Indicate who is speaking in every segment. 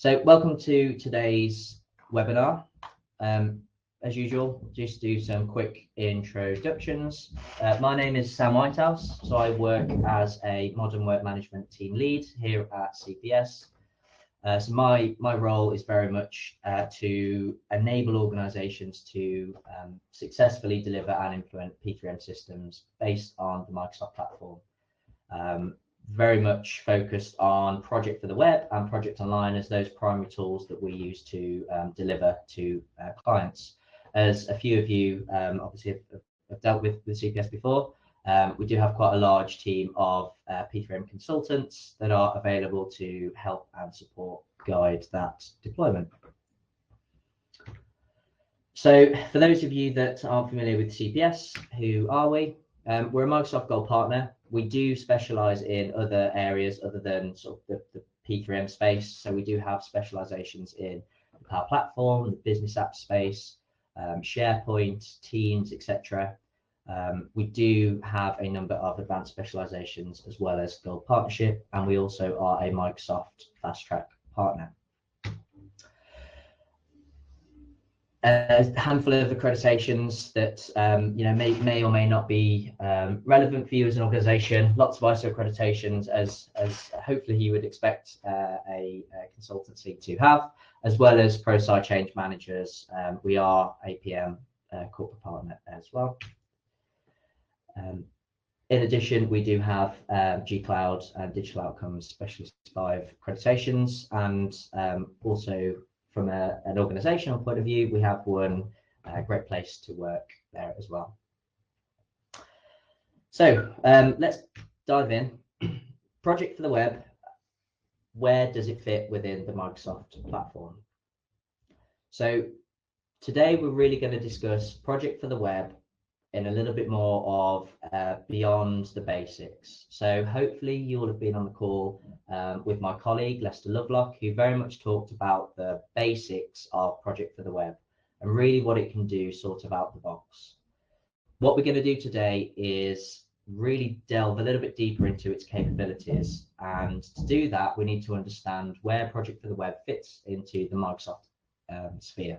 Speaker 1: So welcome to today's webinar. As usual, just do some quick introductions. My name is Sam Whitehouse, so I work as a modern work management team lead here at CPS. So my role is very much to enable organizations to successfully deliver and implement P3M systems based on the Microsoft platform. Very much focused on Project for the Web and Project Online as those primary tools that we use to deliver to clients. As a few of you obviously have dealt with CPS before, we do have quite a large team of P3M consultants that are available to help and support guide that deployment. So for those of you that aren't familiar with CPS, who are we? We're a Microsoft Gold partner. We do specialize in other areas other than sort of the P3M space. So we do have specializations in the Power Platform, the business app space, SharePoint, Teams, etc. We do have a number of advanced specializations as well as Gold Partnership, and we also are a Microsoft Fast Track partner. A handful of accreditations that may or may not be relevant for you as an organization. Lots of ISO accreditations, as hopefully you would expect a consultancy to have, as well as ProSci change managers. We are APM corporate partner as well. In addition, we do have G Cloud and Digital Outcomes Specialist 5 accreditations, and also from an organizational point of view, we have one great place to work there as well. So let's dive in. Project for the Web, where does it fit within the Microsoft platform? So today we're really going to discuss Project for the Web in a little bit more of beyond the basics. So hopefully you will have been on the call with my colleague Lester Lovelock, who very much talked about the basics of Project for the Web and really what it can do sort of out the box. What we're going to do today is really delve a little bit deeper into its capabilities, and to do that we need to understand where Project for the Web fits into the Microsoft sphere.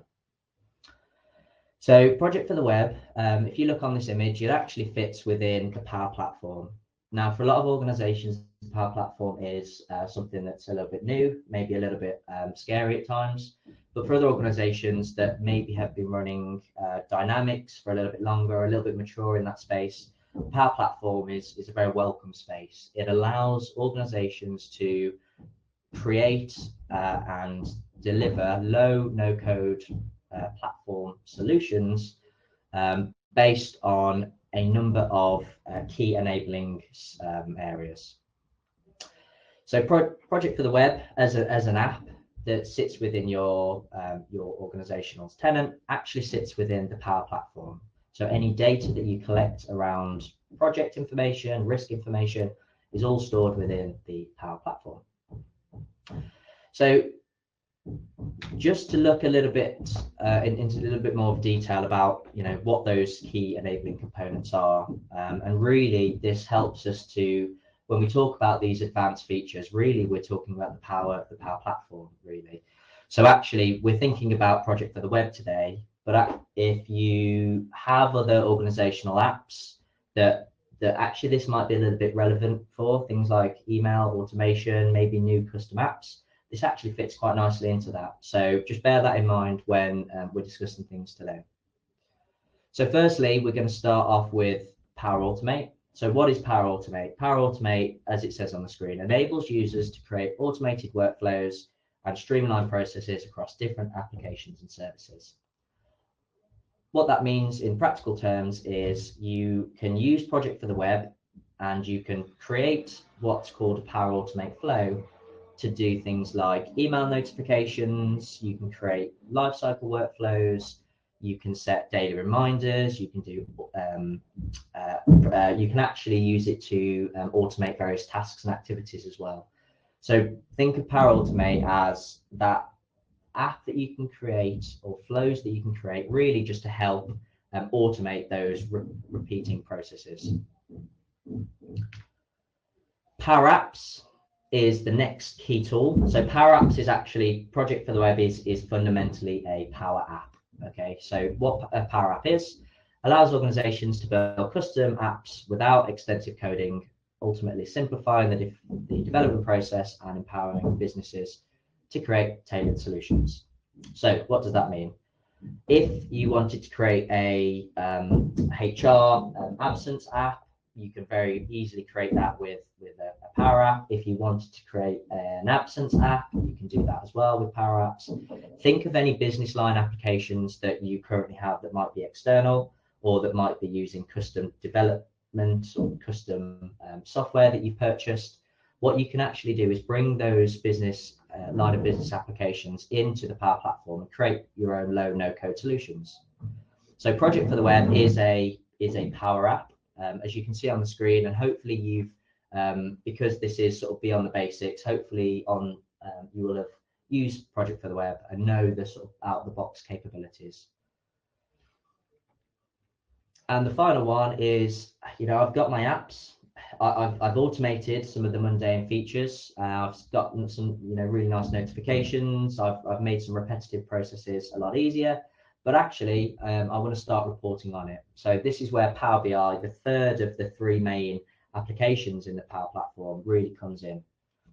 Speaker 1: So Project for the Web, if you look on this image, it actually fits within the Power Platform. Now, for a lot of organizations, the Power Platform is something that's a little bit new, maybe a little bit scary at times. But for other organizations that maybe have been running Dynamics for a little bit longer, a little bit mature in that space, the Power Platform is a very welcome space. It allows organizations to create and deliver low, no-code platform solutions based on a number of key enabling areas. So Project for the Web as an app that sits within your organizational tenant actually sits within the Power Platform. So any data that you collect around project information, risk information is all stored within the Power Platform. So just to look a little bit into a little bit more detail about what those key enabling components are, and really this helps us to, when we talk about these advanced features, really we're talking about the power of the Power Platform really. So actually we're thinking about Project for the Web today, but if you have other organizational apps that actually this might be a little bit relevant for, things like email automation, maybe new custom apps, this actually fits quite nicely into that. So just bear that in mind when we're discussing things today. So firstly, we're going to start off with Power Automate. So what is Power Automate? Power Automate, as it says on the screen, enables users to create automated workflows and streamline processes across different applications and services. What that means in practical terms is you can use Project for the Web and you can create what's called a Power Automate flow to do things like email notifications. You can create lifecycle workflows, you can set daily reminders, you can do you can actually use it to automate various tasks and activities as well. So think of Power Automate as that app that you can create, or flows that you can create, really just to help automate those repeating processes. Power Apps. is the next key tool. So Power Apps is actually, Project for the Web is fundamentally a Power App. Okay, so what a Power App is, allows organizations to build custom apps without extensive coding, ultimately simplifying the development process and empowering businesses to create tailored solutions. So what does that mean? If you wanted to create a HR absence app, you can very easily create that with a Power App. If you wanted to create an absence app, you can do that as well with Power Apps. Think of any business line applications that you currently have that might be external or that might be using custom development or custom software that you've purchased. What you can actually do is bring those business line of business applications into the Power Platform and create your own low no-code solutions. So Project for the Web is a Power App, as you can see on the screen, and hopefully you've because this is sort of beyond the basics, hopefully you will have used Project for the Web and know the sort of out-of-the-box capabilities. And the final one is, I've got my apps. I've automated some of the mundane features. I've gotten some, really nice notifications. I've made some repetitive processes a lot easier. But actually, I want to start reporting on it. So this is where Power BI, the third of the three main applications in the Power Platform, really comes in.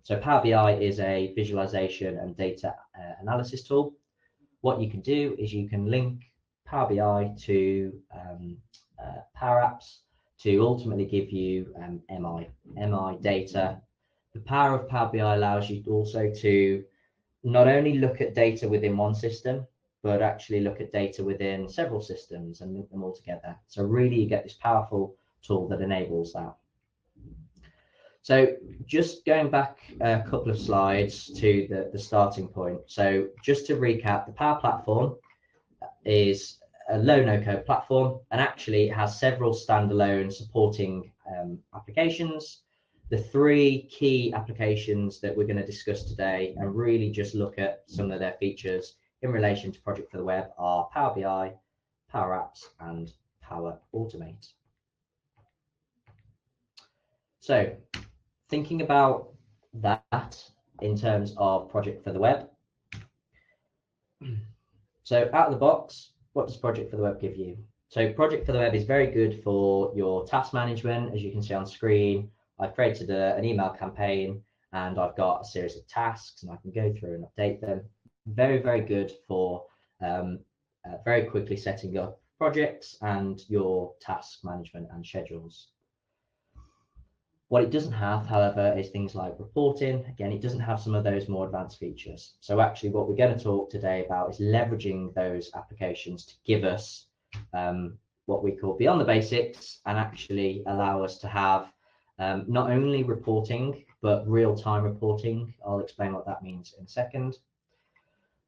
Speaker 1: So Power BI is a visualization and data analysis tool. What you can do is you can link Power BI to Power Apps to ultimately give you MI data. The power of Power BI allows you also to not only look at data within one system, but actually look at data within several systems and link them all together. So really you get this powerful tool that enables that. So just going back a couple of slides to the starting point. So just to recap, the Power Platform is a low no-code platform, and actually it has several standalone supporting applications. The three key applications that we're going to discuss today and really just look at some of their features in relation to Project for the Web are Power BI, Power Apps, and Power Automate. So thinking about that in terms of Project for the Web. So out of the box, what does Project for the Web give you? So Project for the Web is very good for your task management. As you can see on screen, I've created an email campaign and I've got a series of tasks and I can go through and update them. Very, very good for very quickly setting up projects and your task management and schedules. What it doesn't have, however, is things like reporting. Again, it doesn't have some of those more advanced features. So actually what we're going to talk today about is leveraging those applications to give us what we call beyond the basics and actually allow us to have not only reporting, but real-time reporting. I'll explain what that means in a second.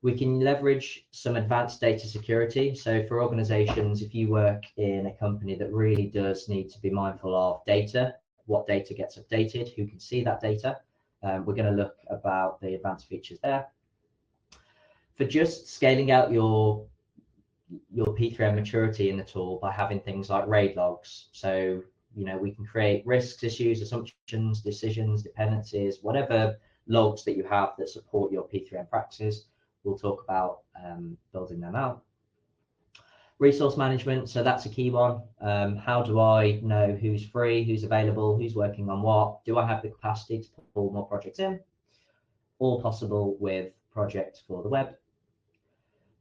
Speaker 1: We can leverage some advanced data security. So for organizations, if you work in a company that really does need to be mindful of data, what data gets updated, who can see that data. We're going to look about the advanced features there. For just scaling out your P3M maturity in the tool by having things like RAID logs. So, we can create risks, issues, assumptions, decisions, dependencies, whatever logs that you have that support your P3M practices. We'll talk about building them out. Resource management, so that's a key one. How do I know who's free, who's available, who's working on what? Do I have the capacity to pull more projects in? All possible with Project for the Web.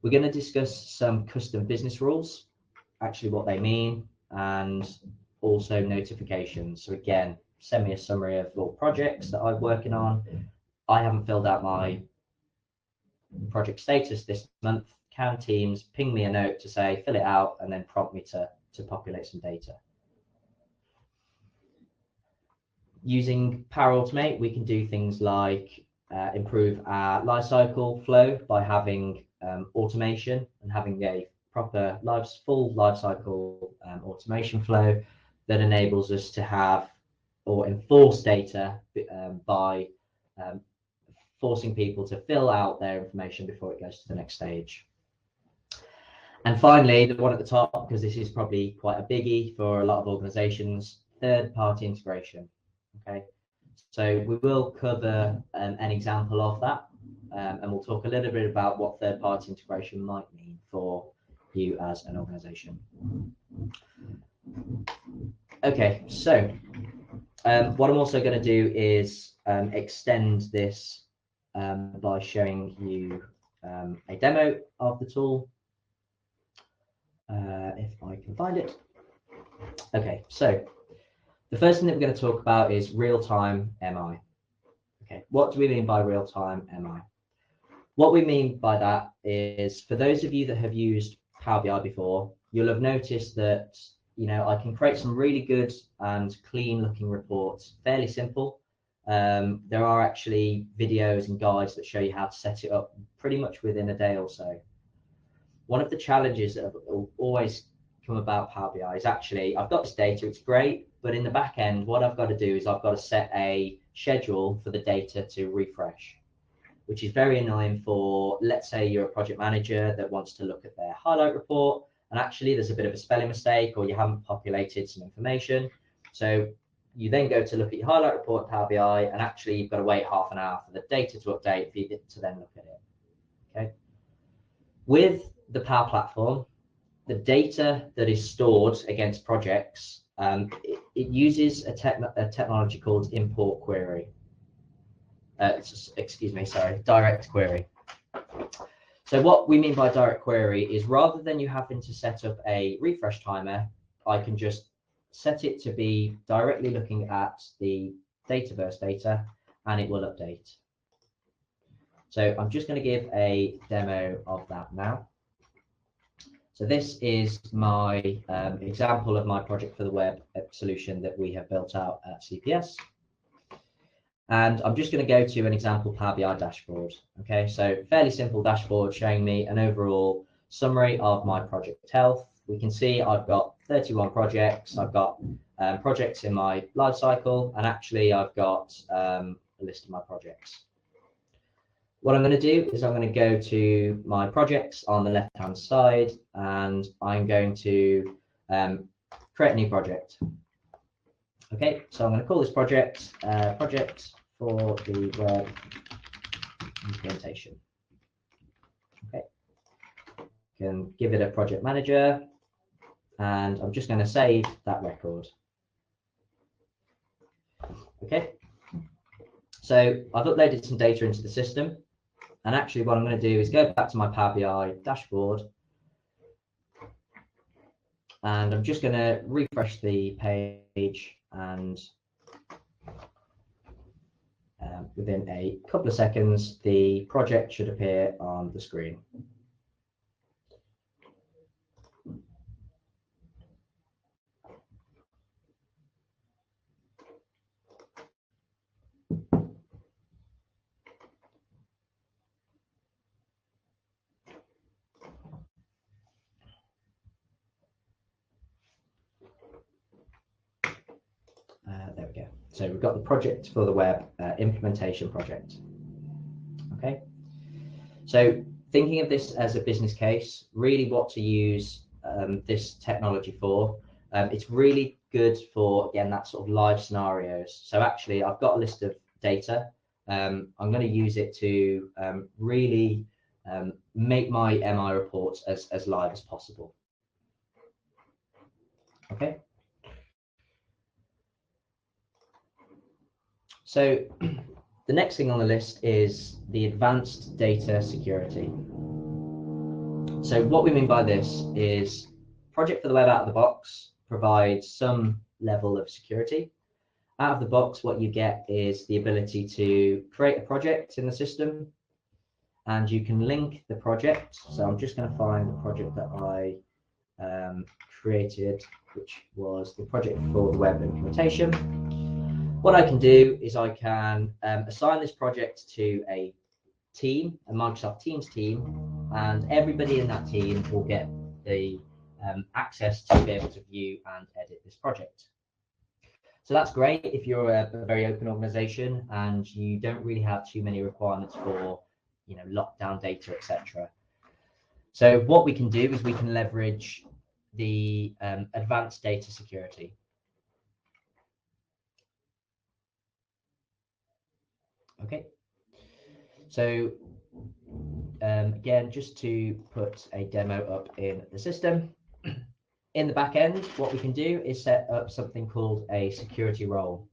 Speaker 1: We're going to discuss some custom business rules, actually what they mean, and also notifications. So again, send me a summary of all projects that I'm working on. I haven't filled out my project status this month. Can Teams ping me a note to say fill it out and then prompt me to populate some data? Using Power Automate, we can do things like improve our lifecycle flow by having automation and having a proper full lifecycle automation flow that enables us to have or enforce data by forcing people to fill out their information before it goes to the next stage. And finally, the one at the top, because this is probably quite a biggie for a lot of organizations, third-party integration. Okay, So we will cover an example of that, and we'll talk a little bit about what third-party integration might mean for you as an organization. Okay, so what I'm also going to do is extend this by showing you a demo of the tool, if I can find it. Okay, so the first thing that we're going to talk about is real-time MI. Okay, what do we mean by real-time MI? What we mean by that is, for those of you that have used Power BI before, you'll have noticed that, you know, I can create some really good and clean looking reports, fairly simple. There are actually videos and guides that show you how to set it up pretty much within a day or so. One of the challenges that have always come about Power BI is actually, I've got this data, it's great, but in the back end, what I've got to do is I've got to set a schedule for the data to refresh, which is very annoying for, let's say you're a project manager that wants to look at their highlight report, and actually there's a bit of a spelling mistake, or you haven't populated some information. So you then go to look at your highlight report in Power BI, and actually you've got to wait half an hour for the data to update for you to then look at it. Okay. With the Power Platform, the data that is stored against projects, it uses a technology called import query. Excuse me, sorry, direct query. So what we mean by direct query is, rather than you having to set up a refresh timer, I can just set it to be directly looking at the Dataverse data, and it will update. So I'm just going to give a demo of that now. So this is my example of my project for the web solution that we have built out at CPS. And I'm just going to go to an example Power BI dashboard. Okay, so fairly simple dashboard showing me an overall summary of my project health. We can see I've got 31 projects. I've got projects in my life cycle, and actually I've got a list of my projects. What I'm going to do is I'm going to go to my projects on the left-hand side, and I'm going to create a new project. Okay, so I'm going to call this project project for the web implementation. Okay, can give it a project manager, and I'm just going to save that record. Okay, so I've uploaded some data into the system. And actually what I'm going to do is go back to my Power BI dashboard, and I'm just going to refresh the page, and within a couple of seconds, the project should appear on the screen. There we go. So we've got the project for the web implementation project. Okay. So thinking of this as a business case, really what to use this technology for, it's really good for, again, that sort of live scenarios. So actually I've got a list of data. I'm going to use it to really make my MI reports as live as possible. Okay. So the next thing on the list is the advanced data security. So what we mean by this is, project for the web out of the box provides some level of security. Out of the box, what you get is the ability to create a project in the system, and you can link the project. So I'm just going to find the project that I created, which was the project for the web implementation. What I can do is I can assign this project to a team, a Microsoft Teams team, and everybody in that team will get the access to be able to view and edit this project. So that's great if you're a very open organization and you don't really have too many requirements for, you know, lockdown data, etc. So what we can do is we can leverage the advanced data security. Okay, so again, just to put a demo up in the system, in the back end, what we can do is set up something called a security role.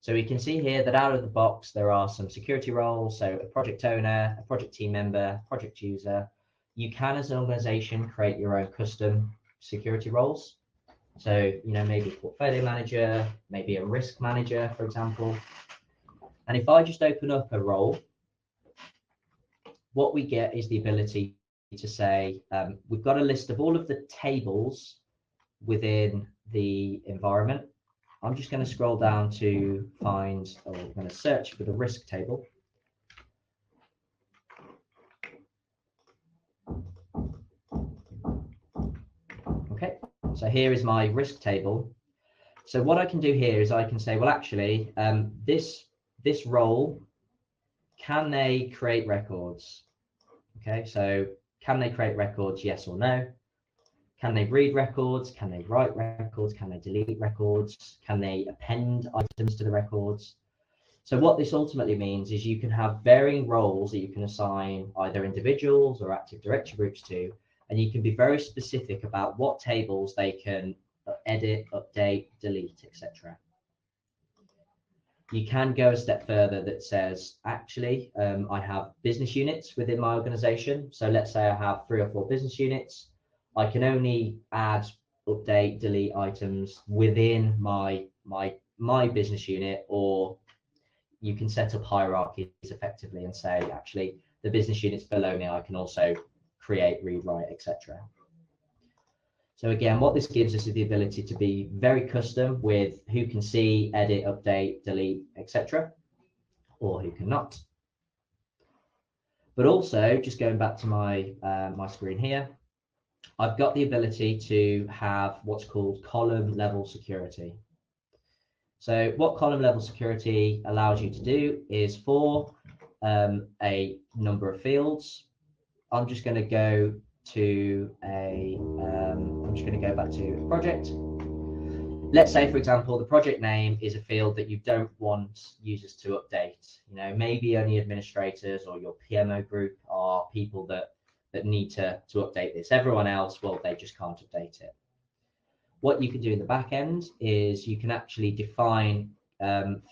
Speaker 1: So we can see here that out of the box, there are some security roles. So a project owner, a project team member, project user. You can, as an organization, create your own custom security roles. So, maybe a portfolio manager, maybe a risk manager, for example. And if I just open up a role, what we get is the ability to say, we've got a list of all of the tables within the environment. I'm just going to scroll down to find, or I'm going to search for the risk table. Okay, so here is my risk table. So what I can do here is I can say, well, actually, this role, can they create records? Okay, so can they create records, yes or no? Can they read records? Can they write records? Can they delete records? Can they append items to the records? So what this ultimately means is you can have varying roles that you can assign either individuals or Active Directory groups to, and you can be very specific about what tables they can edit, update, delete, etc. You can go a step further that says, actually, I have business units within my organization. So let's say I have 3 or 4 business units. I can only add, update, delete items within my business unit, or you can set up hierarchies effectively and say, actually, the business units below me, I can also create, read, write, etc. So again, what this gives us is the ability to be very custom with who can see, edit, update, delete, etc., or who cannot. But also, just going back to my my screen here, I've got the ability to have what's called column level security. So what column level security allows you to do is for a number of fields. I'm just going to go to I'm just going to go back to a project. Let's say, for example, the project name is a field that you don't want users to update. Maybe only administrators or your PMO group are people that need to update this. Everyone else, well, they just can't update it. What you can do in the back end is you can actually define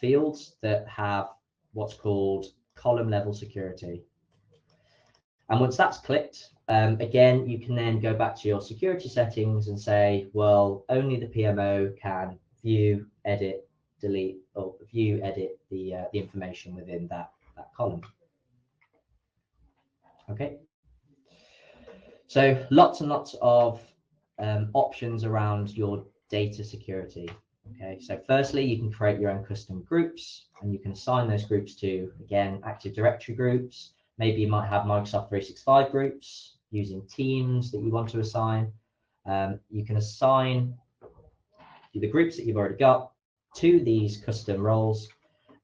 Speaker 1: fields that have what's called column level security. And once that's clicked, again, you can then go back to your security settings and say, well, only the PMO can view, edit, delete, or view, edit the information within that column. Okay. So lots and lots of options around your data security. Okay, so firstly, you can create your own custom groups, and you can assign those groups to, again, Active Directory groups. Maybe you might have Microsoft 365 groups using teams that you want to assign. You can assign the groups that you've already got to these custom roles,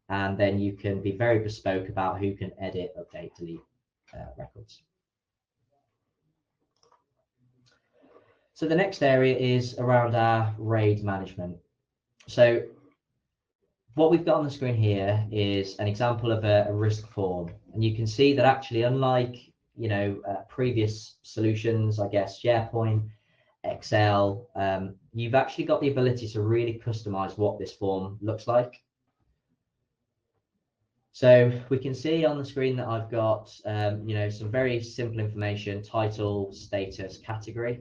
Speaker 1: and then you can be very bespoke about who can edit, update, delete records. So the next area is around our RAID management. So what we've got on the screen here is an example of a risk form, and you can see that actually, unlike previous solutions, I guess SharePoint, Excel, you've actually got the ability to really customize what this form looks like. So we can see on the screen that I've got some very simple information: title, status, category.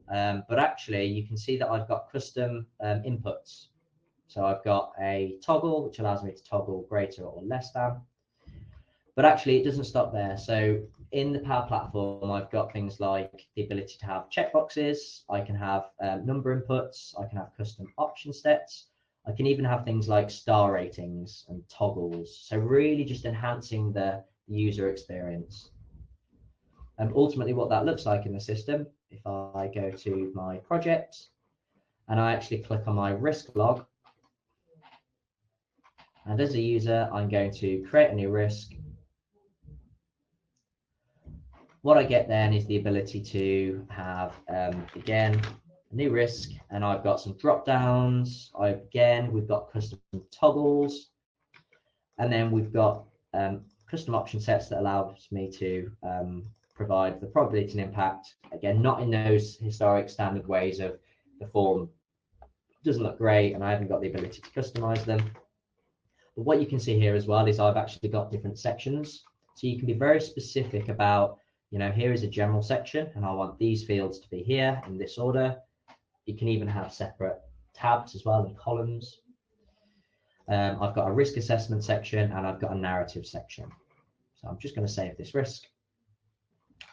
Speaker 1: But actually, you can see that I've got custom inputs. So I've got a toggle, which allows me to toggle greater or less than. But actually, it doesn't stop there. So in the Power Platform, I've got things like the ability to have checkboxes. I can have number inputs. I can have custom option sets. I can even have things like star ratings and toggles. So really just enhancing the user experience. And ultimately, what that looks like in the system, if I go to my project and I actually click on my risk log, and as a user, I'm going to create a new risk. What I get then is the ability to have, again, a new risk, and I've got some drop downs. We've got custom toggles, and then we've got custom option sets that allows me to provide the probability and impact, again, not in those historic standard ways of the form doesn't look great and I haven't got the ability to customize them. But what you can see here as well is I've actually got different sections. So you can be very specific about, you know, here is a general section and I want these fields to be here in this order. You can even have separate tabs as well and columns. I've got a risk assessment section and I've got a narrative section. So I'm just going to save this risk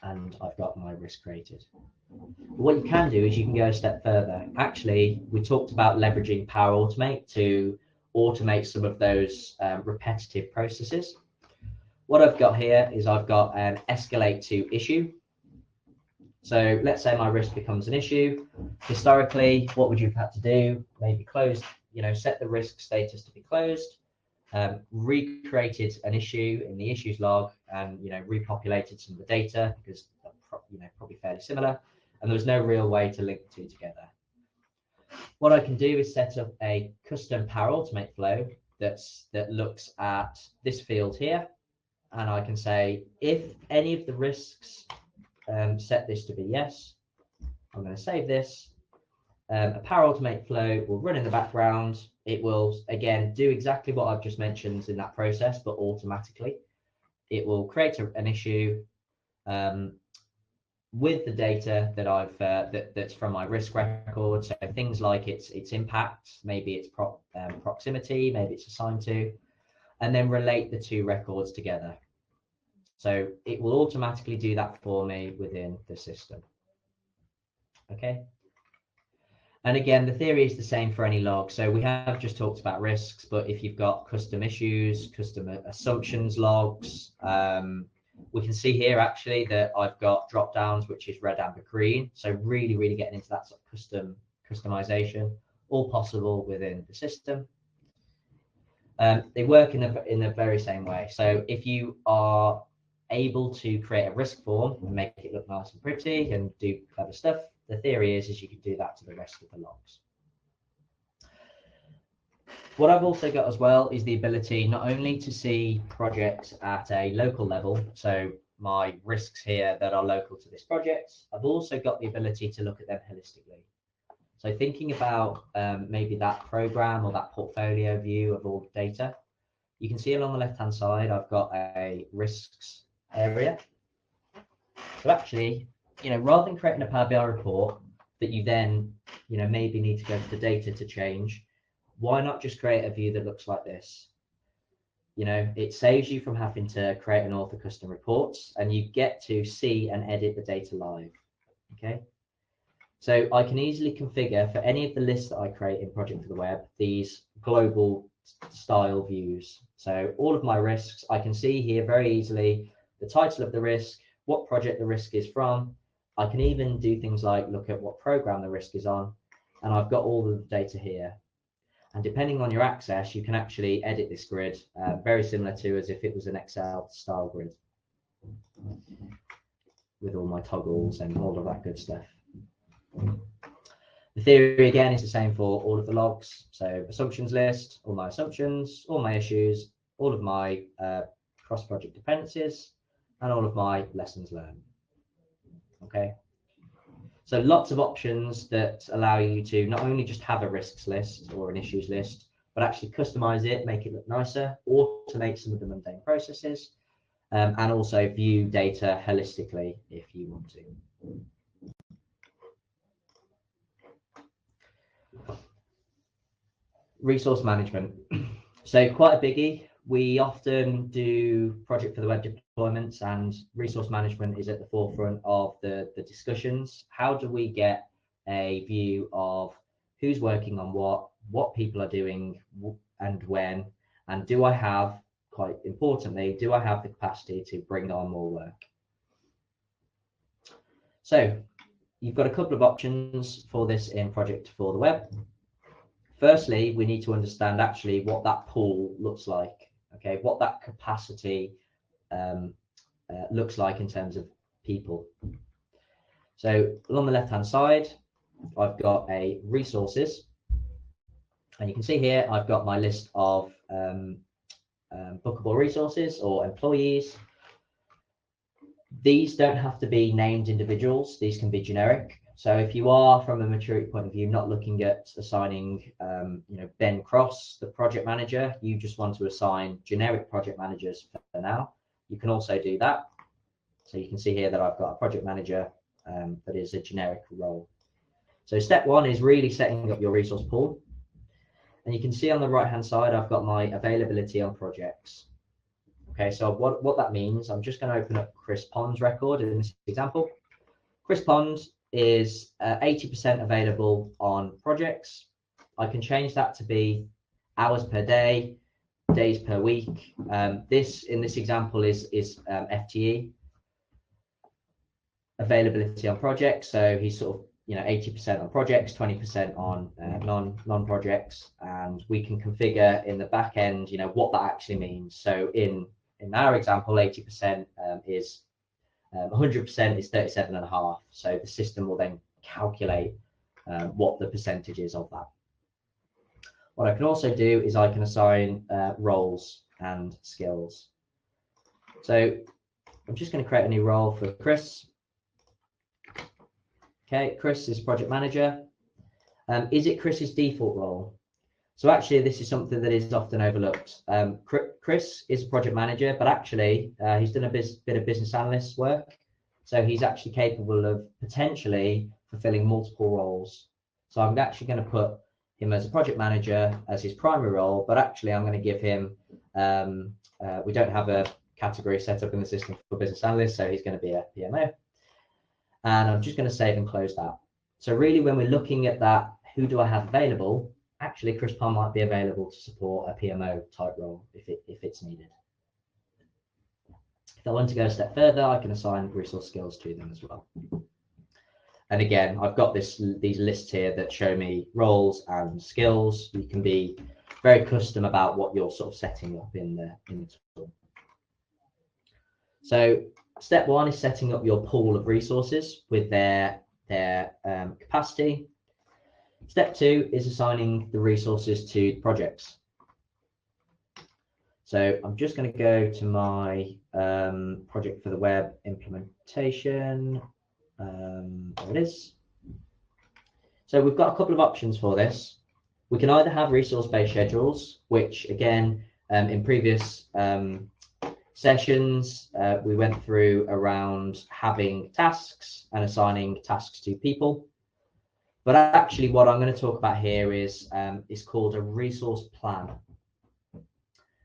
Speaker 1: and I've got my risk created. But what you can do is you can go a step further. Actually, we talked about leveraging Power Automate to automate some of those repetitive processes. What I've got here is I've got an escalate to issue. So let's say my risk becomes an issue. Historically, what would you have had to do? Maybe close, you know, set the risk status to be closed, recreated an issue in the issues log and, you know, repopulated some of the data because, you know, probably fairly similar. And there was no real way to link the two together. What I can do is set up a custom Power Automate flow that looks at this field here. And I can say, if any of the risks set this to be yes, I'm going to save this. A Power Automate flow will run in the background. It will, again, do exactly what I've just mentioned in that process, but automatically. It will create an issue with the data that I've that's from my risk record. So things like its impact, maybe its proximity, maybe it's assigned to, and then relate the two records together. So it will automatically do that for me within the system. Okay. And again, the theory is the same for any log. So we have just talked about risks, but if you've got custom issues, custom assumptions logs, we can see here actually that I've got drop downs, which is red, amber, green. So really, really getting into that sort of customization, all possible within the system. They work in the very same way. So if you are able to create a risk form and make it look nice and pretty and do clever stuff, the theory is you can do that to the rest of the logs. What I've also got as well is the ability not only to see projects at a local level, so my risks here that are local to this project, I've also got the ability to look at them holistically. So thinking about maybe that program or that portfolio view of all the data, you can see along the left-hand side, I've got a risks area. So actually, you know, rather than creating a Power BI report that you then, you know, maybe need to go to the data to change, why not just create a view that looks like this? You know, it saves you from having to create and author custom reports, and you get to see and edit the data live. Okay. So I can easily configure for any of the lists that I create in Project for the Web, these global style views. So all of my risks, I can see here very easily the title of the risk, what project the risk is from. I can even do things like look at what program the risk is on, and I've got all of the data here. And depending on your access, you can actually edit this grid, very similar to as if it was an Excel style grid with all my toggles and all of that good stuff. The theory again is the same for all of the logs. So assumptions list, all my assumptions, all my issues, all of my cross-project dependencies, and all of my lessons learned. Okay. So lots of options that allow you to not only just have a risks list or an issues list, but actually customize it, make it look nicer, automate some of the mundane processes, and also view data holistically if you want to. Resource management. So quite a biggie. We often do Project for the Web deployments, and resource management is at the forefront of the discussions. How do we get a view of who's working on what people are doing and when, and do I have, quite importantly, do I have the capacity to bring on more work? So you've got a couple of options for this in Project for the Web. Firstly, we need to understand actually what that pool looks like, okay, what that capacity looks like in terms of people. So along the left-hand side, I've got a resources, and you can see here I've got my list of bookable resources or employees. These don't have to be named individuals. These can be generic. So if you are, from a maturity point of view, not looking at assigning, Ben Cross, the project manager, you just want to assign generic project managers for now, you can also do that. So you can see here that I've got a project manager that is a generic role. So step one is really setting up your resource pool. And you can see on the right-hand side, I've got my availability on projects. Okay, so what that means, I'm just going to open up Chris Pond's record in this example. Chris Pond is 80% available on projects. I can change that to be hours per day, days per week. This, in this example, is FTE, availability on projects. So he's sort of 80% on projects, 20% on non-projects, and we can configure in the back end what that actually means. So in our example, 80% is 100% is 37.5. So the system will then calculate what the percentage is of that. What I can also do is I can assign roles and skills. So I'm just going to create a new role for Chris. Okay, Chris is project manager. Is it Chris's default role? So actually, this is something that is often overlooked. Chris is a project manager, but actually, he's done a bit of business analyst work. So he's actually capable of potentially fulfilling multiple roles. So I'm actually going to put him as a project manager as his primary role, but actually I'm going to give him, we don't have a category set up in the system for business analyst, so he's going to be a PMO. And I'm just going to save and close that. So really, when we're looking at that, who do I have available? Actually, Chris Palm might be available to support a PMO type role if it's needed. If I want to go a step further, I can assign resource skills to them as well. And again, I've got these lists here that show me roles and skills. You can be very custom about what you're sort of setting up in the tool. So step one is setting up your pool of resources with their capacity. Step two is assigning the resources to projects. So I'm just going to go to my project for the web implementation. There it is. So we've got a couple of options for this. We can either have resource-based schedules, which again, in previous sessions, we went through around having tasks and assigning tasks to people. But actually what I'm going to talk about here is called a resource plan.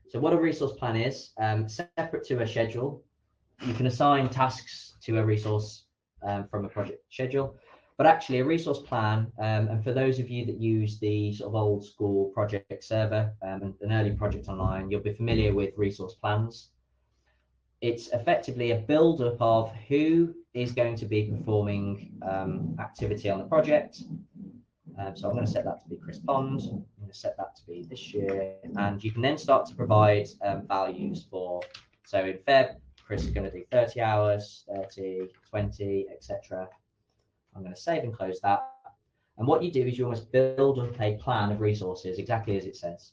Speaker 1: So what a resource plan is, separate to a schedule, you can assign tasks to a resource from a project schedule, but actually a resource plan, and for those of you that use the sort of old school project server and an early project online, you'll be familiar with resource plans. It's effectively a build-up of who is going to be performing activity on the project. So I'm going to set that to be Chris Pond. I'm going to set that to be this year, and you can then start to provide values for. So in Feb, Chris is going to do 30 hours, 30, 20, etc. I'm going to save and close that. And what you do is you almost build up a plan of resources exactly as it says.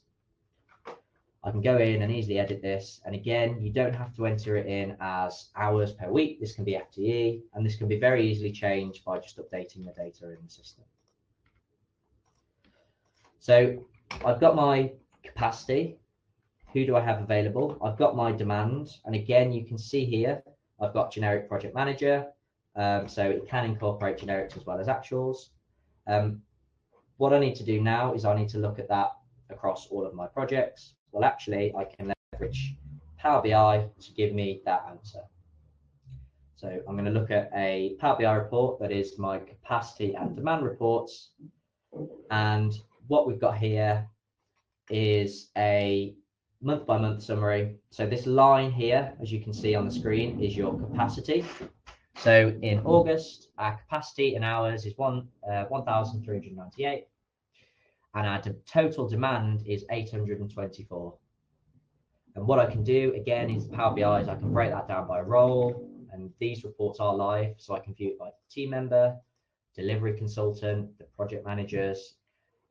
Speaker 1: I can go in and easily edit this. And again, you don't have to enter it in as hours per week. This can be FTE, and this can be very easily changed by just updating the data in the system. So I've got my capacity. Who do I have available? I've got my demand. And again, you can see here, I've got generic project manager. So it can incorporate generics as well as actuals. What I need to do now is I need to look at that across all of my projects. Well, actually, I can leverage Power BI to give me that answer. So I'm going to look at a Power BI report that is my capacity and demand reports. And what we've got here is a month-by-month summary. So this line here, as you can see on the screen, is your capacity. So in August, our capacity in hours is 1,398. And our total demand is 824. And what I can do again is Power BI is I can break that down by role, and these reports are live, so I can view it by team member, delivery consultant, the project managers,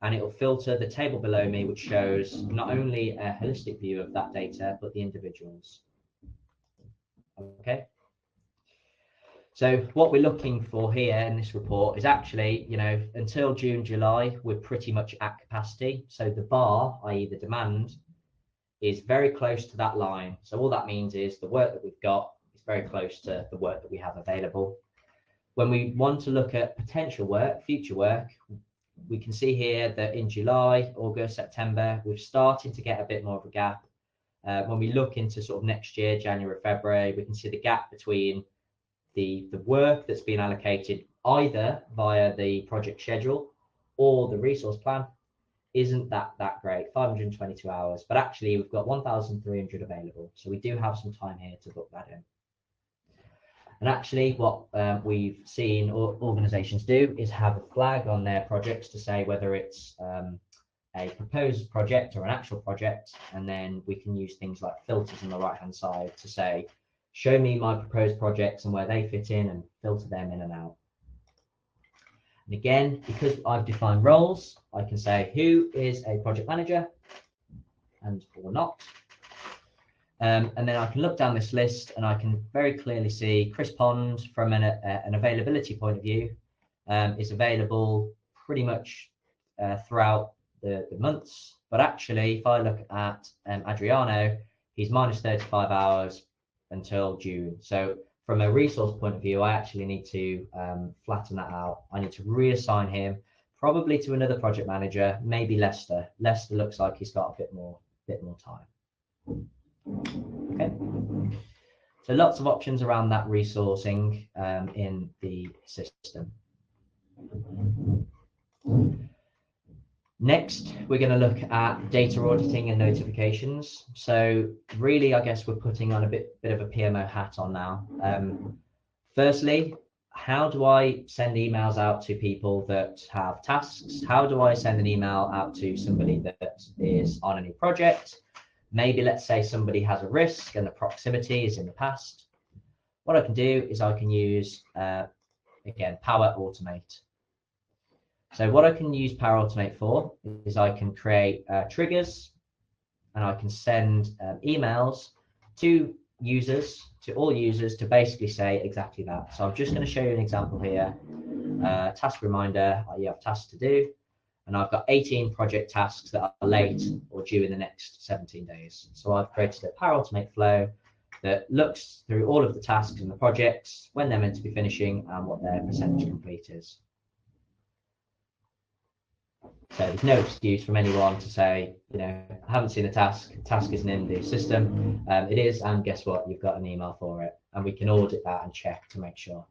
Speaker 1: and it will filter the table below me, which shows not only a holistic view of that data, but the individuals. Okay. So what we're looking for here in this report is actually, you know, until June, July, we're pretty much at capacity. So the bar, i.e. the demand, is very close to that line. So all that means is the work that we've got is very close to the work that we have available. When we want to look at potential work, future work, we can see here that in July, August, September, we've started to get a bit more of a gap. When we look into sort of next year, January, February, we can see the gap between the work that's been allocated either via the project schedule or the resource plan isn't that great, 522 hours, but actually we've got 1,300 available. So we do have some time here to book that in. And actually what we've seen organizations do is have a flag on their projects to say whether it's a proposed project or an actual project, and then we can use things like filters on the right hand side to say, show me my proposed projects and where they fit in and filter them in and out. And again, because I've defined roles, I can say who is a project manager and or not. And then I can look down this list and I can very clearly see Chris Pond from an availability point of view is available pretty much throughout the months. But actually, if I look at Adriano, he's minus 35 hours until June. So from a resource point of view, I actually need to flatten that out. I need to reassign him probably to another project manager, maybe Lester. Lester looks like he's got a bit more time. Okay. So lots of options around that resourcing in the system. Next, we're going to look at data auditing and notifications. So really, I guess we're putting on a bit of a PMO hat on now. Firstly, how do I send emails out to people that have tasks? How do I send an email out to somebody that is on a new project? Maybe let's say somebody has a risk and the proximity is in the past. What I can do is I can use, again, Power Automate. So what I can use Power Automate for is I can create triggers, and I can send emails to users, to all users, to basically say exactly that. So I'm just going to show you an example here. Task reminder, you have tasks to do, and I've got 18 project tasks that are late or due in the next 17 days. So I've created a Power Automate flow that looks through all of the tasks in the projects, when they're meant to be finishing, and what their percentage complete is. So there's no excuse from anyone to say, you know, I haven't seen the task isn't in the system. It is, and guess what? You've got an email for it, and we can audit that and check to make sure.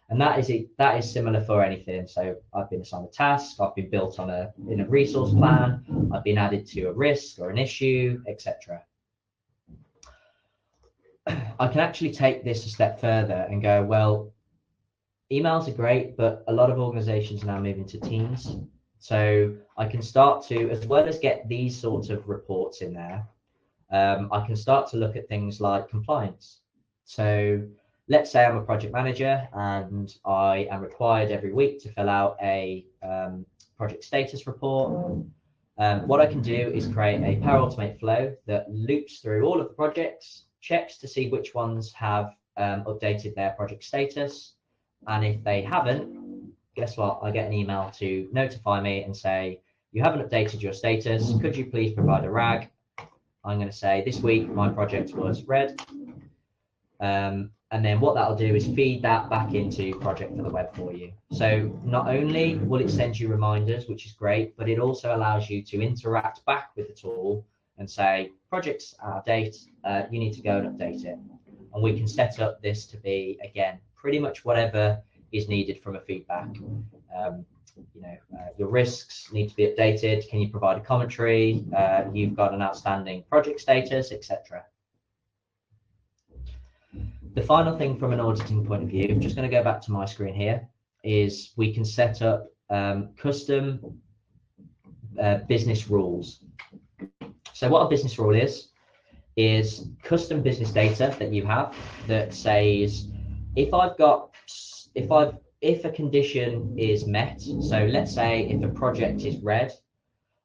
Speaker 1: And that is similar for anything. So I've been assigned a task, I've been built on in a resource plan, I've been added to a risk or an issue, etc. I can actually take this a step further and go, well, emails are great, but a lot of organizations are now moving to Teams. So I can start to, as well as get these sorts of reports in there, I can start to look at things like compliance. So let's say I'm a project manager and I am required every week to fill out a project status report. What I can do is create a Power Automate flow that loops through all of the projects, checks to see which ones have updated their project status. And if they haven't, guess what? I get an email to notify me and say, you haven't updated your status. Could you please provide a RAG? I'm going to say this week my project was red. And then what that'll do is feed that back into Project for the Web for you. So not only will it send you reminders, which is great, but it also allows you to interact back with the tool and say, project's out of date, you need to go and update it. And we can set up this to be, again, pretty much whatever is needed from a feedback. Your risks need to be updated. Can you provide a commentary? You've got an outstanding project status, etc. The final thing from an auditing point of view, I'm just going to go back to my screen here, is we can set up custom business rules. So what a business rule is custom business data that you have that says, if a condition is met, so let's say if a project is red,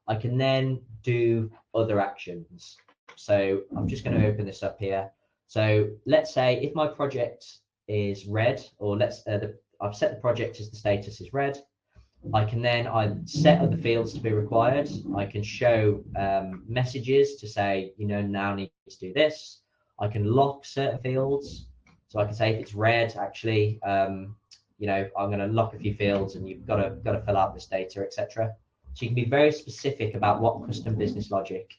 Speaker 1: I can then do other actions. So I'm just going to open this up here. So let's say if my project is red, or I've set the project as the status is red, I can then set other fields to be required. I can show messages to say, now need to do this. I can lock certain fields. So I can say if it's red, actually, I'm going to lock a few fields and you've got to fill out this data, etc. So you can be very specific about what custom business logic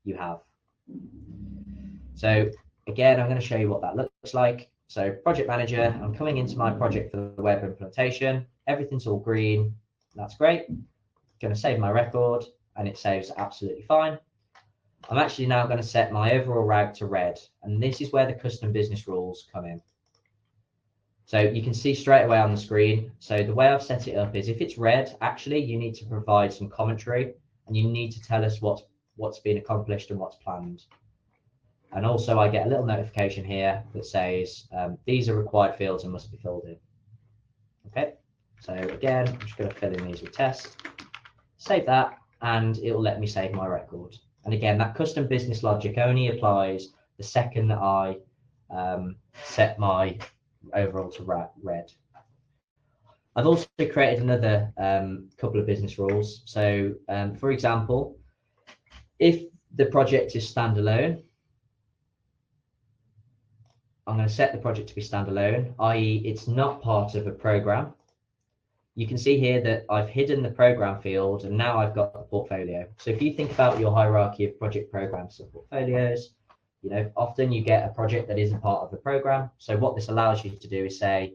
Speaker 1: you have. So again, I'm going to show you what that looks like. So project manager, I'm coming into my project for the web implementation. Everything's all green. That's great. I'm going to save my record and it saves absolutely fine. I'm actually now going to set my overall route to red. And this is where the custom business rules come in. So you can see straight away on the screen. So the way I've set it up is if it's red, actually you need to provide some commentary and you need to tell us what's been accomplished and what's planned. And also I get a little notification here that says these are required fields and must be filled in. Okay, so again, I'm just going to fill in these with test, save that, and it will let me save my record. And again, that custom business logic only applies the second that I set my overall to red. I've also created another couple of business rules. So for example, if the project is standalone, I'm going to set the project to be standalone, i.e. it's not part of a program. You can see here that I've hidden the program field and now I've got the portfolio. So if you think about your hierarchy of project programs and portfolios, often you get a project that isn't part of the program. So what this allows you to do is say,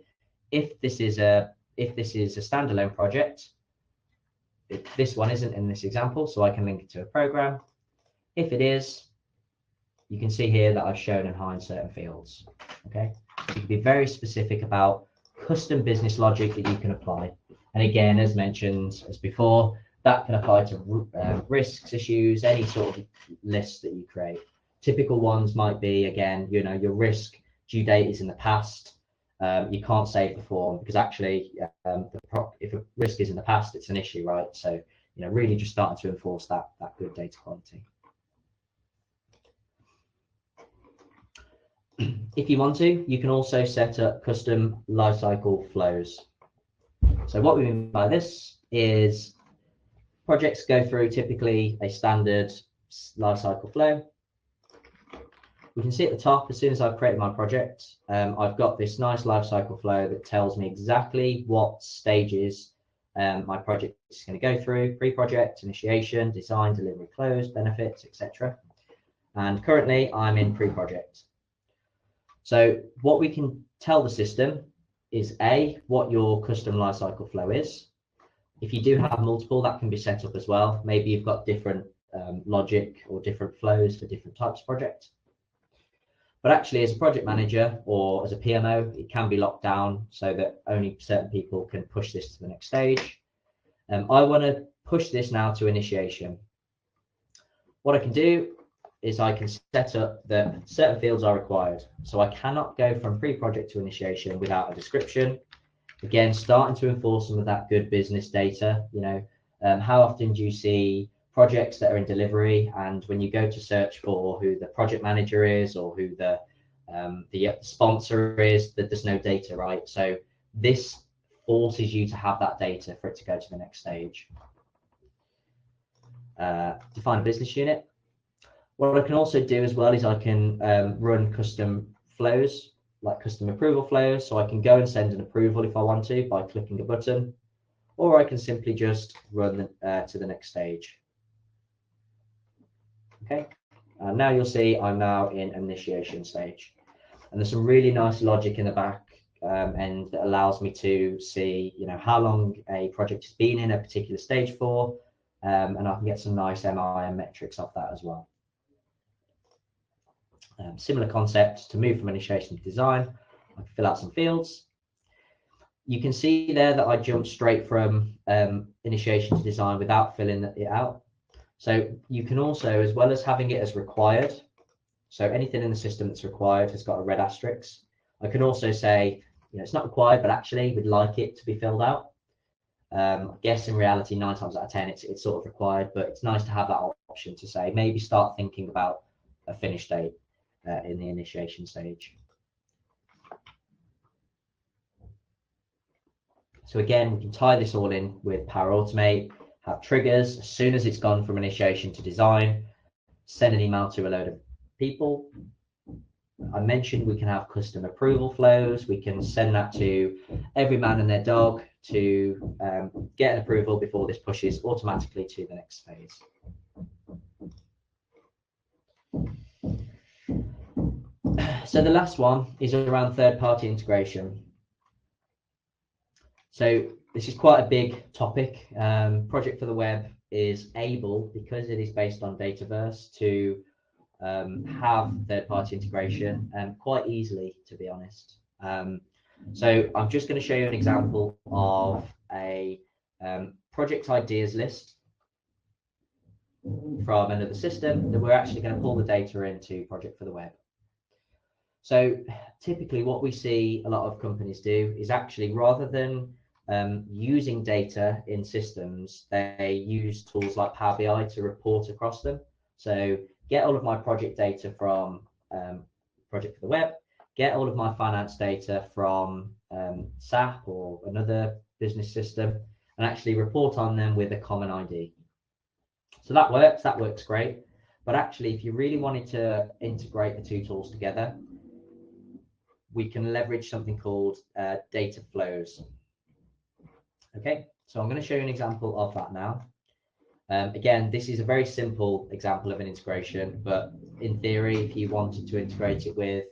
Speaker 1: if this is a standalone project, this one isn't in this example, so I can link it to a program. If it is, you can see here that I've shown and hidden certain fields. Okay, so you can be very specific about custom business logic that you can apply. And again, as mentioned as before, that can apply to risks, issues, any sort of list that you create. Typical ones might be, again, your risk due date is in the past. You can't save the form because actually, if a risk is in the past, it's an issue, right? So, really just starting to enforce that good data quality. If you want to, you can also set up custom lifecycle flows. So what we mean by this is projects go through typically a standard lifecycle flow. We can see at the top, as soon as I've created my project, I've got this nice lifecycle flow that tells me exactly what stages my project is going to go through: pre-project, initiation, design, delivery, close, benefits, etc. And currently I'm in pre-project. So what we can tell the system is what your custom lifecycle flow is. If you do have multiple, that can be set up as well. Maybe you've got different logic or different flows for different types of project. But actually, as a project manager or as a PMO, it can be locked down so that only certain people can push this to the next stage. I want to push this now to initiation. What I can do is I can set up that certain fields are required. So I cannot go from pre-project to initiation without a description. Again, starting to enforce some of that good business data. How often do you see projects that are in delivery, and when you go to search for who the project manager is or who the sponsor is, that there's no data, right? So this forces you to have that data for it to go to the next stage. Define a business unit. What I can also do as well is I can run custom flows, like custom approval flows. So I can go and send an approval if I want to by clicking a button, or I can simply just run to the next stage. Okay, now you'll see I'm now in initiation stage. And there's some really nice logic in the back end that allows me to see, how long a project has been in a particular stage for, and I can get some nice MIM metrics off that as well. Similar concept to move from initiation to design. I can fill out some fields. You can see there that I jumped straight from initiation to design without filling it out. So you can also, as well as having it as required, so anything in the system that's required has got a red asterisk. I can also say, it's not required, but actually we'd like it to be filled out. I guess in reality, 9 times out of 10, it's sort of required, but it's nice to have that option to say, maybe start thinking about a finish date in the initiation stage. So again, we can tie this all in with Power Automate, have triggers as soon as it's gone from initiation to design, send an email to a load of people. I mentioned we can have custom approval flows. We can send that to every man and their dog to get an approval before this pushes automatically to the next phase. So the last one is around third-party integration. So this is quite a big topic. Project for the Web is able, because it is based on Dataverse, to have third-party integration quite easily, to be honest. So I'm just going to show you an example of a project ideas list from another system that we're actually going to pull the data into Project for the Web. So typically what we see a lot of companies do is actually, rather than using data in systems, they use tools like Power BI to report across them. So get all of my project data from Project for the Web, get all of my finance data from SAP or another business system, and actually report on them with a common ID. So that works great. But actually, if you really wanted to integrate the two tools together, we can leverage something called data flows. Okay, so I'm going to show you an example of that now. Again, this is a very simple example of an integration, but in theory, if you wanted to integrate it with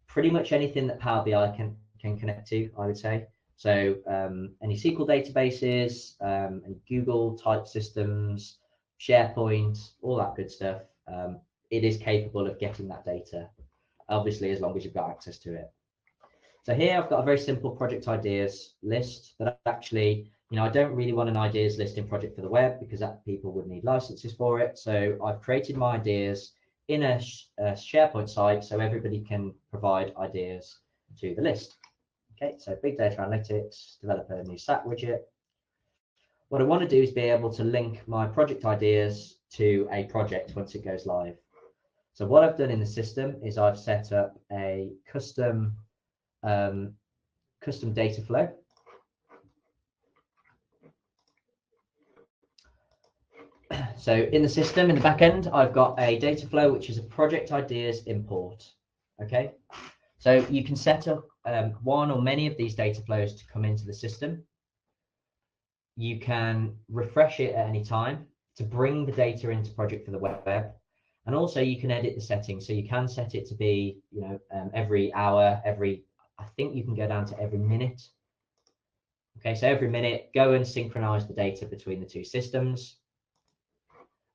Speaker 1: pretty much anything that Power BI can connect to, I would say. So any SQL databases, and Google type systems, SharePoint, all that good stuff, it is capable of getting that data, obviously, as long as you've got access to it. So here I've got a very simple project ideas list that actually, I don't really want an ideas list in Project for the Web because people would need licenses for it. So I've created my ideas in a SharePoint site so everybody can provide ideas to the list. Okay, so big data analytics, develop a new SAP widget. What I want to do is be able to link my project ideas to a project once it goes live. So what I've done in the system is I've set up a custom data flow. So in the system, in the back end, I've got a data flow, which is a project ideas import. Okay, so you can set up one or many of these data flows to come into the system. You can refresh it at any time to bring the data into Project for the Web. And also you can edit the settings. So you can set it to be, every hour, I think you can go down to every minute. Okay, so every minute, go and synchronize the data between the two systems.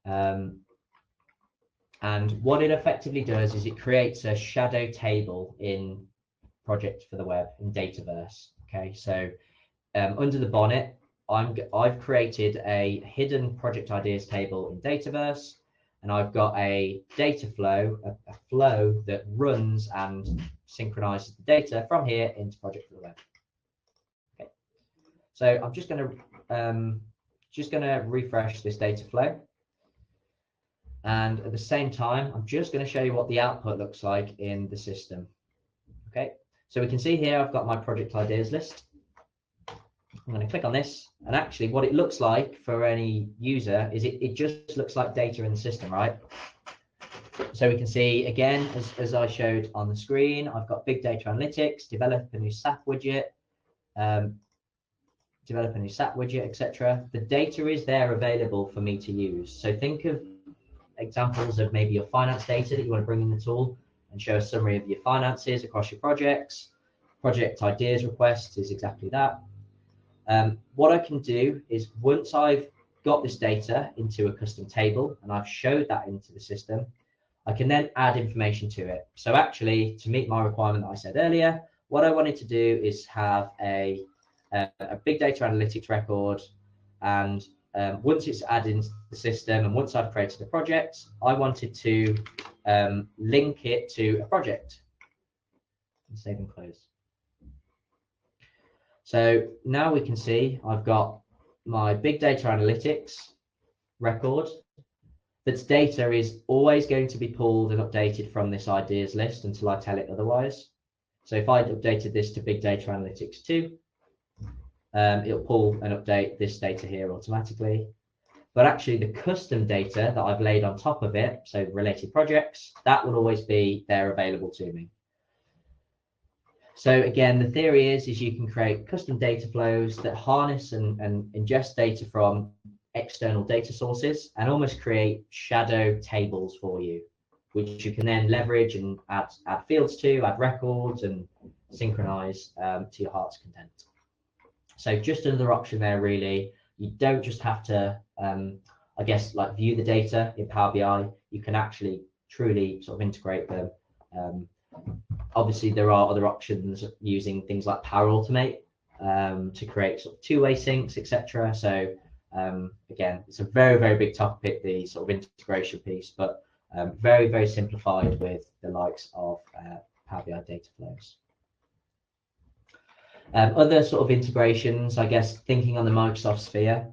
Speaker 1: And what it effectively does is it creates a shadow table in Project for the Web in Dataverse. Okay, so under the bonnet, I've created a hidden project ideas table in Dataverse, and I've got a data flow, a flow that runs and synchronizes the data from here into Project for the Web. Okay, so I'm just going to refresh this data flow. And at the same time, I'm just going to show you what the output looks like in the system. Okay, so we can see here I've got my project ideas list. I'm going to click on this, and actually what it looks like for any user is it just looks like data in the system, right? So we can see, again, as I showed on the screen, I've got big data analytics, develop a new SAP widget, etc. The data is there available for me to use. So think of examples of maybe your finance data that you want to bring in the tool and show a summary of your finances across your projects. Project ideas request is exactly that. What I can do is, once I've got this data into a custom table and I've showed that into the system, I can then add information to it. So actually, to meet my requirement that I said earlier, what I wanted to do is have a big data analytics record, and once it's added into the system and once I've created a project, I wanted to link it to a project. Save and close. So now we can see I've got my big data analytics record. That's data is always going to be pulled and updated from this ideas list until I tell it otherwise. So if I updated this to big data analytics 2, it'll pull and update this data here automatically. But actually the custom data that I've laid on top of it, so related projects, that will always be there available to me. So again, the theory is you can create custom data flows that harness and ingest data from external data sources and almost create shadow tables for you, which you can then leverage and add fields to, add records and synchronize to your heart's content. So just another option there, really. You don't just have to, I guess, like view the data in Power BI. You can actually truly sort of integrate them. Obviously, there are other options using things like Power Automate to create sort of two-way syncs, etc. So again, it's a very, very big topic, the sort of integration piece, but very, very simplified with the likes of Power BI data flows. Other sort of integrations, I guess, thinking on the Microsoft sphere.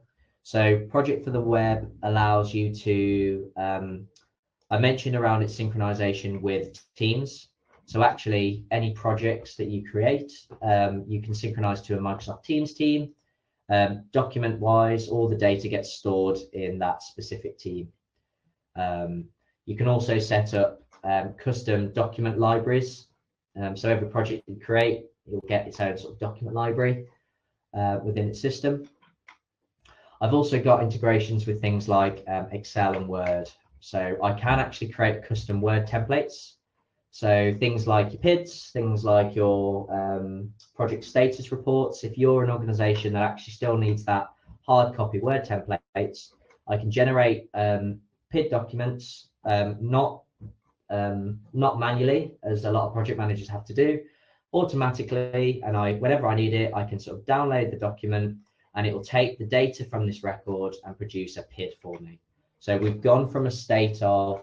Speaker 1: So Project for the Web allows you to, I mentioned around its synchronization with Teams. So actually, any projects that you create, you can synchronize to a Microsoft Teams team. Document-wise, all the data gets stored in that specific team. You can also set up custom document libraries. So every project you create, you'll get its own sort of document library within its system. I've also got integrations with things like Excel and Word. So I can actually create custom Word templates. So things like your PIDs, things like your project status reports. If you're an organization that actually still needs that hard copy Word templates, I can generate PID documents, not manually, as a lot of project managers have to do, automatically, and whenever I need it, I can sort of download the document and it will take the data from this record and produce a PID for me. So we've gone from a state of,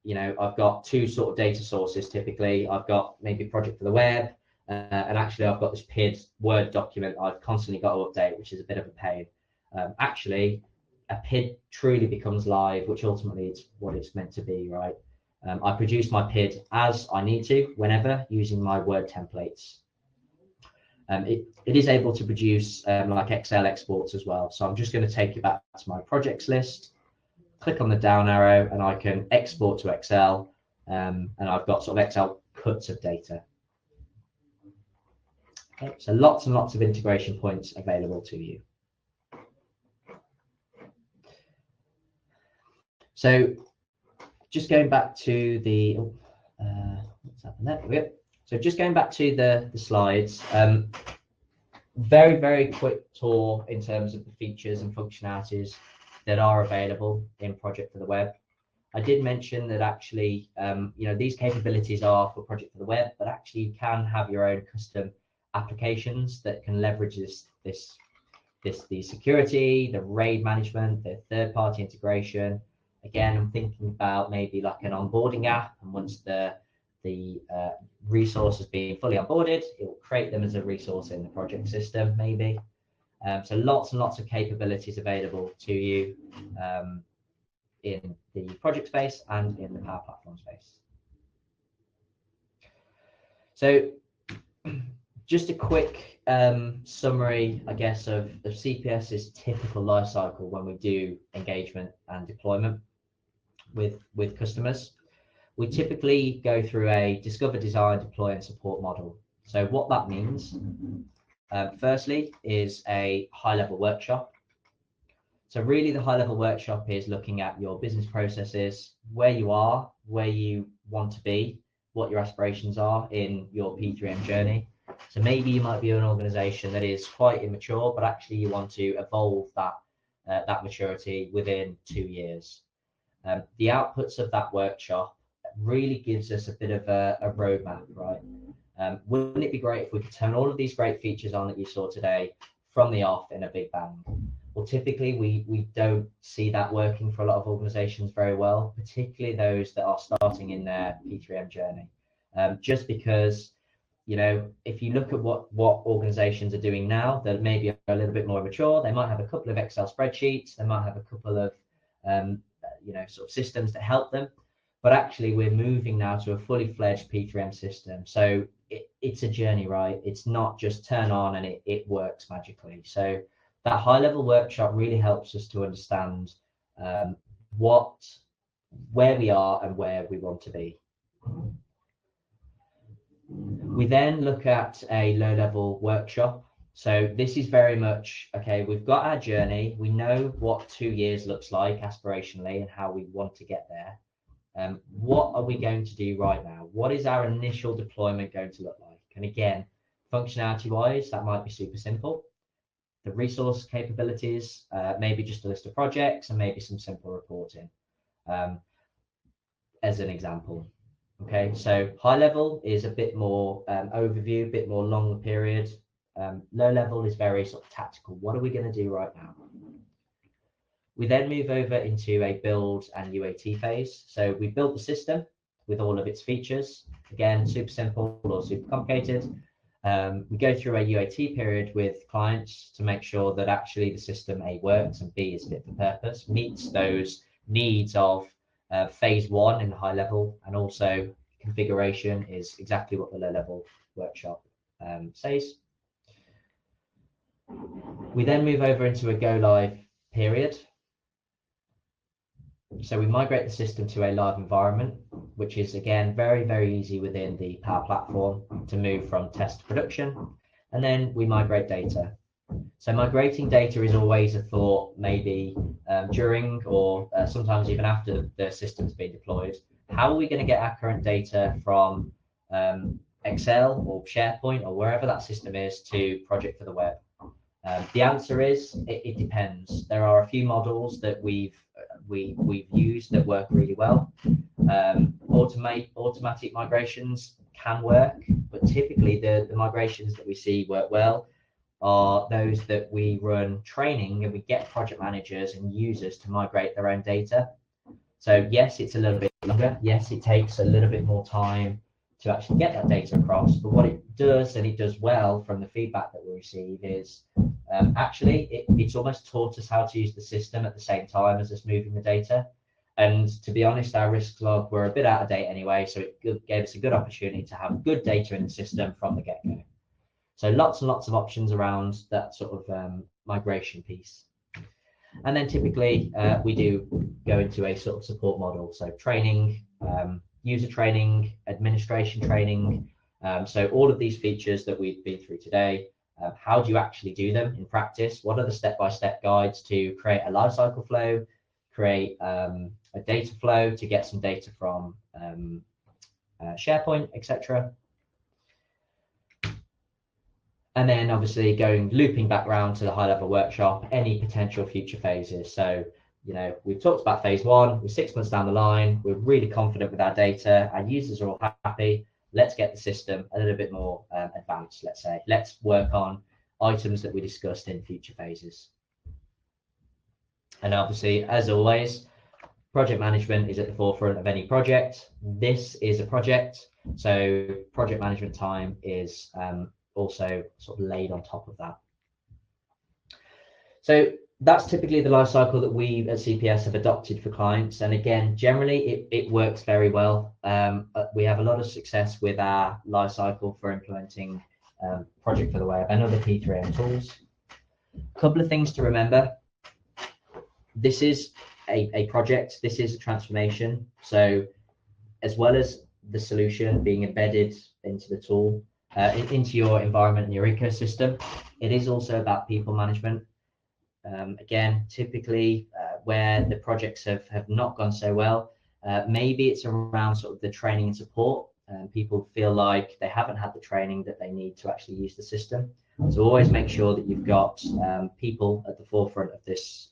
Speaker 1: you know, I've got two sort of data sources typically. I've got maybe Project for the Web, and actually I've got this PID Word document I've constantly got to update, which is a bit of a pain. Actually, a PID truly becomes live, which ultimately is what it's meant to be, right? I produce my PID as I need to, whenever, using my Word templates. It is able to produce like Excel exports as well. So I'm just going to take you back to my projects list, click on the down arrow, and I can export to Excel, and I've got sort of Excel cuts of data. Okay, so lots and lots of integration points available to you. So just going back to the, what's happened there? We go. So just going back to the slides, very, very quick tour in terms of the features and functionalities that are available in Project for the Web. I did mention that actually, you know, these capabilities are for Project for the Web, but actually you can have your own custom applications that can leverage the security, the RAID management, the third-party integration. Again, I'm thinking about maybe like an onboarding app, and once the resource has been fully onboarded, it will create them as a resource in the project system, maybe. So lots and lots of capabilities available to you in the project space and in the Power Platform space. So just a quick summary, I guess, of CPS's typical life cycle when we do engagement and deployment with customers. We typically go through a discover, design, deploy, and support model. So what that means, firstly, is a high-level workshop. So really the high-level workshop is looking at your business processes, where you are, where you want to be, what your aspirations are in your P3M journey. So maybe you might be an organization that is quite immature, but actually you want to evolve that maturity within 2 years. The outputs of that workshop really gives us a bit of a roadmap, right? Wouldn't it be great if we could turn all of these great features on that you saw today from the off in a big bang? Well, typically we don't see that working for a lot of organizations very well, particularly those that are starting in their P3M journey, just because you know, if you look at what organizations are doing now that maybe are a little bit more mature, they might have a couple of Excel spreadsheets, they might have a couple of you know, sort of systems that help them, but actually we're moving now to a fully fledged P3M system. So it's a journey, right? It's not just turn on and it works magically. So that high level workshop really helps us to understand where we are and where we want to be. We then look at a low level workshop. So this is very much, okay, we've got our journey. We know what 2 years looks like aspirationally and how we want to get there. What are we going to do right now? What is our initial deployment going to look like? And again, functionality wise, that might be super simple. The resource capabilities, maybe just a list of projects and maybe some simple reporting as an example. Okay, so high level is a bit more overview, a bit more longer period. Low level is very sort of tactical. What are we going to do right now? We then move over into a build and UAT phase. So we built the system with all of its features. Again, super simple or super complicated. We go through a UAT period with clients to make sure that actually the system A works and B is fit for purpose, meets those needs of phase 1 in the high level, and also configuration is exactly what the low level workshop says. We then move over into a go live period. So we migrate the system to a live environment, which is again very, very easy within the Power Platform to move from test to production. And then we migrate data. So migrating data is always a thought, maybe during or sometimes even after the system's been deployed. How are we going to get our current data from Excel or SharePoint or wherever that system is to Project for the Web? The answer is it depends. There are a few models that we've used that work really well. Automatic migrations can work, but typically the migrations that we see work well are those that we run training and we get project managers and users to migrate their own data. So yes, it's a little bit longer. Yes, it takes a little bit more time to actually get that data across. But what it does, and it does well from the feedback that we receive, is actually it's almost taught us how to use the system at the same time as us moving the data. And to be honest, our risk log were a bit out of date anyway, so it gave us a good opportunity to have good data in the system from the get-go. So lots and lots of options around that sort of migration piece. And then typically we do go into a sort of support model. So training, user training, administration training. So all of these features that we've been through today, how do you actually do them in practice? What are the step-by-step guides to create a lifecycle flow, create a data flow to get some data from SharePoint, etc. And then obviously looping back around to the high level workshop, any potential future phases. So, you know, we've talked about phase 1, we're 6 months down the line, we're really confident with our data, our users are all happy. Let's get the system a little bit more advanced, let's say. Let's work on items that we discussed in future phases. And obviously, as always, project management is at the forefront of any project. This is a project, so project management time is also sort of laid on top of that. So that's typically the life cycle that we at CPS have adopted for clients. And again, generally it works very well. We have a lot of success with our life cycle for implementing Project for the Web and other P3M tools. A couple of things to remember. This is a project, this is a transformation. So as well as the solution being embedded into the tool, into your environment and your ecosystem, it is also about people management. Again, typically where the projects have not gone so well, maybe it's around sort of the training and support. People feel like they haven't had the training that they need to actually use the system. So always make sure that you've got people at the forefront of this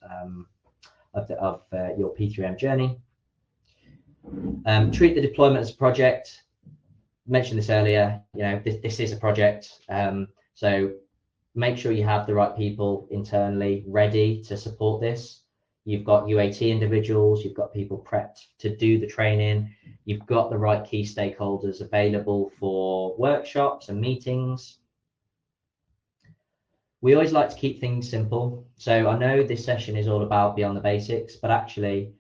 Speaker 1: of your P3M journey. Treat the deployment as a project. Mentioned this earlier, you know, this is a project, so make sure you have the right people internally ready to support this. you've got UAT individuals, you've got people prepped to do the training, you've got the right key stakeholders available for workshops and meetings. We always like to keep things simple. So I know this session is all about beyond the basics, but actually,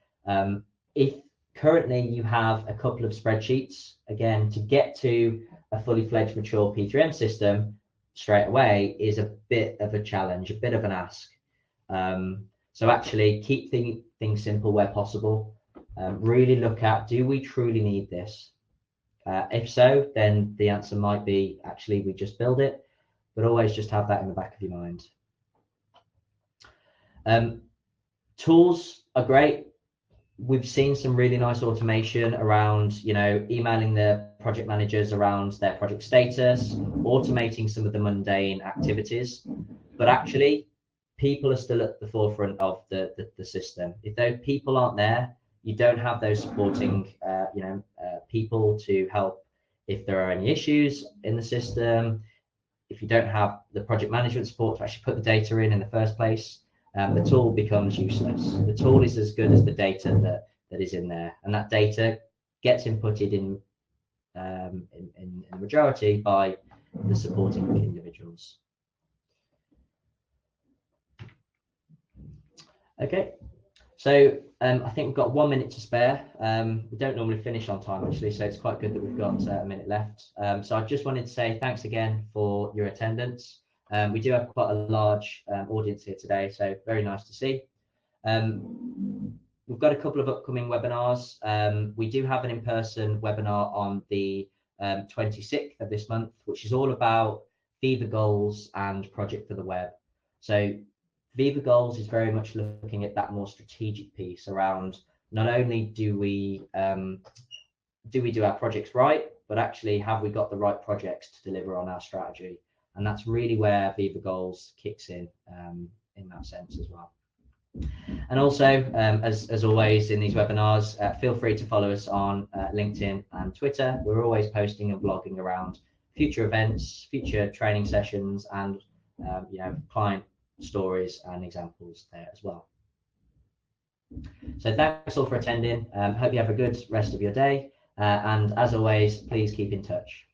Speaker 1: if currently you have a couple of spreadsheets, again, to get to a fully fledged mature P3M system straight away is a bit of a challenge, a bit of an ask. So actually keep things simple where possible. Really look at, do we truly need this? If so, then the answer might be, actually, we just build it, but always just have that in the back of your mind. Tools are great. We've seen some really nice automation around, emailing the project managers around their project status, automating some of the mundane activities, but actually people are still at the forefront of the system. If those people aren't there, you don't have those supporting, people to help if there are any issues in the system. If you don't have the project management support to actually put the data in the first place, the tool becomes useless. The tool is as good as the data that is in there, and that data gets inputted in the majority by the supporting individuals. Okay, so I think we've got 1 minute to spare. We don't normally finish on time, actually, so it's quite good that we've got a minute left. So I just wanted to say thanks again for your attendance. We do have quite a large audience here today, so very nice to see. We've got a couple of upcoming webinars. We do have an in-person webinar on the 26th of this month, which is all about Viva goals and project for the web. So Viva goals is very much looking at that more strategic piece around not only do we do our projects right, but actually have we got the right projects to deliver on our strategy? And that's really where Viva goals kicks in that sense as well. And also, as always in these webinars, feel free to follow us on LinkedIn and Twitter. We're always posting and blogging around future events, future training sessions, and client stories and examples there as well. So thanks all for attending. Hope you have a good rest of your day. And as always, please keep in touch.